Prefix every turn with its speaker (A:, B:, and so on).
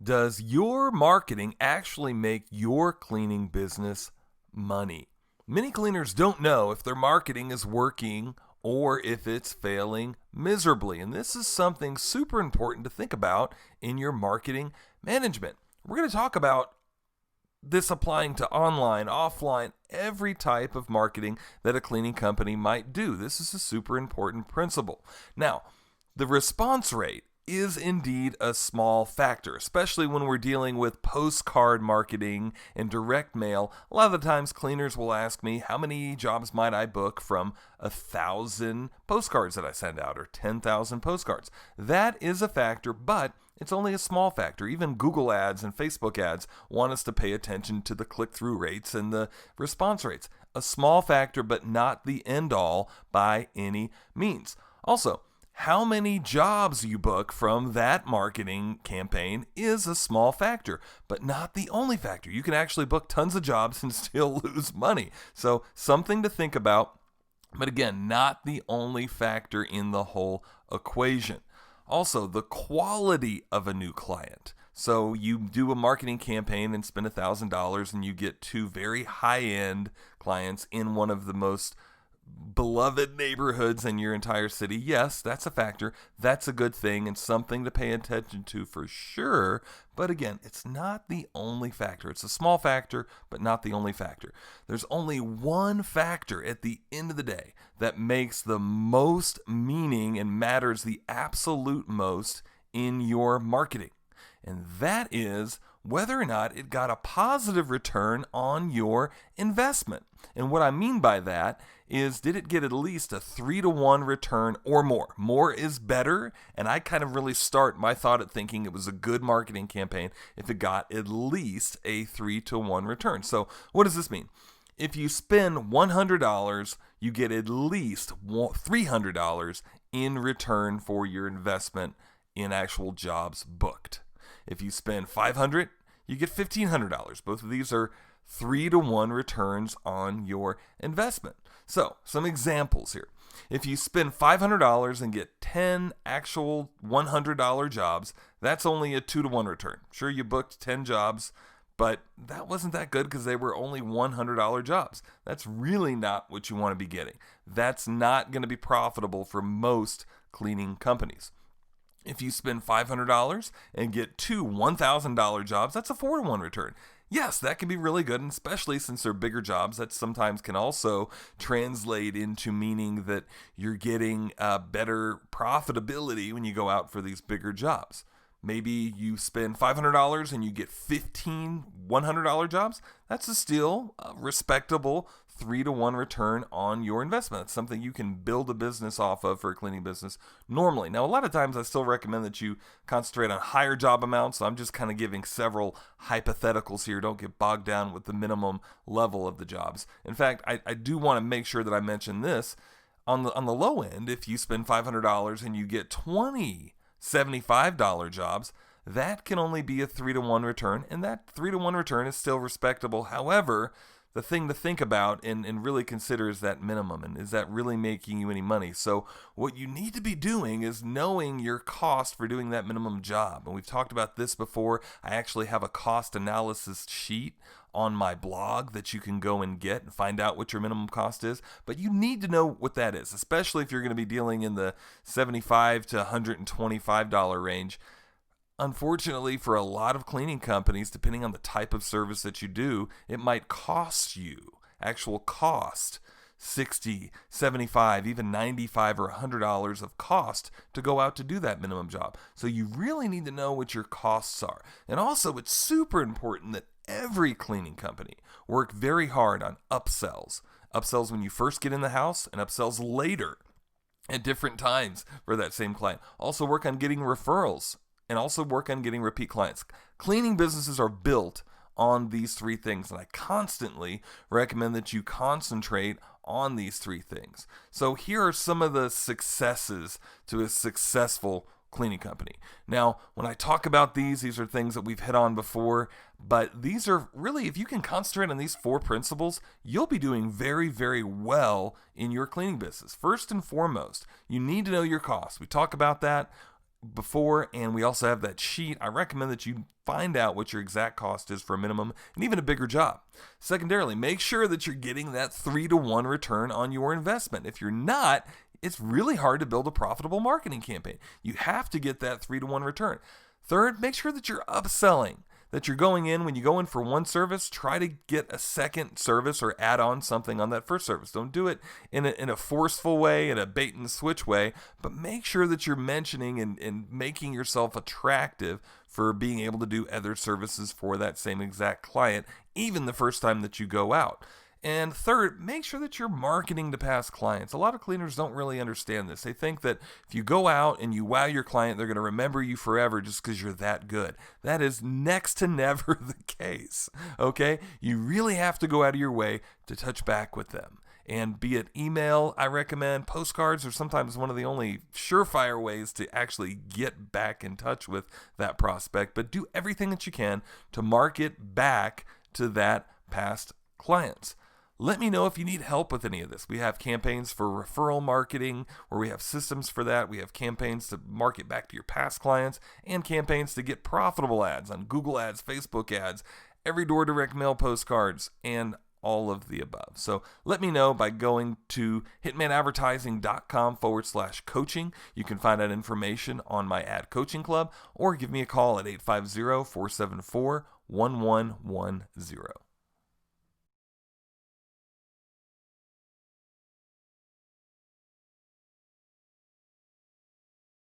A: Does your marketing actually make your cleaning business money? Many cleaners don't know if their marketing is working or if it's failing miserably. And this is something super important to think about in your marketing management. We're going to talk about this applying to online, offline, every type of marketing that a cleaning company might do. This is a super important principle. Now, the response rate is indeed a small factor, especially when we're dealing with postcard marketing and direct mail. A lot of the times cleaners will ask me, how many jobs might I book from 1,000 postcards that I send out, or 10,000 postcards? That is a factor, but it's only a small factor. Even Google ads and Facebook ads want us to pay attention to the click-through rates and the response rates. A small factor, but not the end-all by any means. Also, how many jobs you book from that marketing campaign is a small factor, but not the only factor. You can actually book tons of jobs and still lose money. So something to think about, but again, not the only factor in the whole equation. Also, the quality of a new client. So you do a marketing campaign and spend $1,000 and you get two very high-end clients in one of the most beloved neighborhoods in your entire city. Yes, that's a factor. That's a good thing and something to pay attention to for sure. But again, it's not the only factor. It's a small factor, but not the only factor. There's only one factor at the end of the day that makes the most meaning and matters the absolute most in your marketing. And that is whether or not it got a positive return on your investment. And what I mean by that is, did it get at least a 3-to-1 return or more? More is better, and I kind of really start my thought at thinking it was a good marketing campaign if it got at least a 3-to-1 return. So what does this mean? If you spend $100, you get at least $300 in return for your investment in actual jobs booked. If you spend $500, you get $1,500. Both of these are 3-to-1 returns on your investment. So, some examples here. If you spend $500 and get 10 actual $100 jobs, that's only a 2-to-1 return. Sure, you booked 10 jobs, but that wasn't that good because they were only $100 jobs. That's really not what you want to be getting. That's not going to be profitable for most cleaning companies. If you spend $500 and get two $1,000 jobs, that's a 4-to-1 return. Yes, that can be really good, and especially since they're bigger jobs, that sometimes can also translate into meaning that you're getting better profitability when you go out for these bigger jobs. Maybe you spend $500 and you get 15 $100 jobs. That's still a respectable 3-to-1 return on your investment. It's something you can build a business off of for a cleaning business normally. Now, a lot of times I still recommend that you concentrate on higher job amounts. So I'm just kind of giving several hypotheticals here. Don't get bogged down with the minimum level of the jobs. In fact, I do want to make sure that I mention this. On the low end, if you spend $500 and you get 20 $75 jobs, that can only be a 3-to-1 return, and that 3-to-1 return is still respectable. However, the thing to think about and really consider is that minimum, and is that really making you any money? So what you need to be doing is knowing your cost for doing that minimum job. And we've talked about this before. I actually have a cost analysis sheet on my blog that you can go and get and find out what your minimum cost is. But you need to know what that is, especially if you're going to be dealing in the $75 to $125 range. Unfortunately, for a lot of cleaning companies, depending on the type of service that you do, it might cost you, actual cost, $60, $75, even $95 or $100 of cost to go out to do that minimum job. So you really need to know what your costs are. And also, it's super important that every cleaning company work very hard on upsells. Upsells when you first get in the house, and upsells later at different times for that same client. Also work on getting referrals, and also work on getting repeat clients. Cleaning businesses are built on these three things, and I constantly recommend that you concentrate on these three things. So here are some of the successes to a successful cleaning company. Now, when I talk about these are things that we've hit on before, but these are really, if you can concentrate on these 4 principles, you'll be doing very, very well in your cleaning business. First and foremost, you need to know your costs. We talk about that. before, and we also have that sheet. I recommend that you find out what your exact cost is for a minimum and even a bigger job. Secondarily, make sure that you're getting that 3-to-1 return on your investment. If you're not, it's really hard to build a profitable marketing campaign. You have to get that 3-to-1 return. Third, make sure that you're upselling, that you're going in, when you go in for one service, try to get a second service or add on something on that first service. Don't do it in a forceful way, in a bait and switch way, but make sure that you're mentioning and making yourself attractive for being able to do other services for that same exact client, even the first time that you go out. And third, make sure that you're marketing to past clients. A lot of cleaners don't really understand this. They think that if you go out and you wow your client, they're going to remember you forever just because you're that good. That is next to never the case, okay? You really have to go out of your way to touch back with them. And be it email, I recommend postcards are sometimes one of the only surefire ways to actually get back in touch with that prospect. But do everything that you can to market back to that past clients. Let me know if you need help with any of this. We have campaigns for referral marketing where we have systems for that. We have campaigns to market back to your past clients and campaigns to get profitable ads on Google Ads, Facebook ads, every door direct mail postcards, and all of the above. So let me know by going to hitmanadvertising.com/coaching. You can find that information on my ad coaching club, or give me a call at 850-474-1110.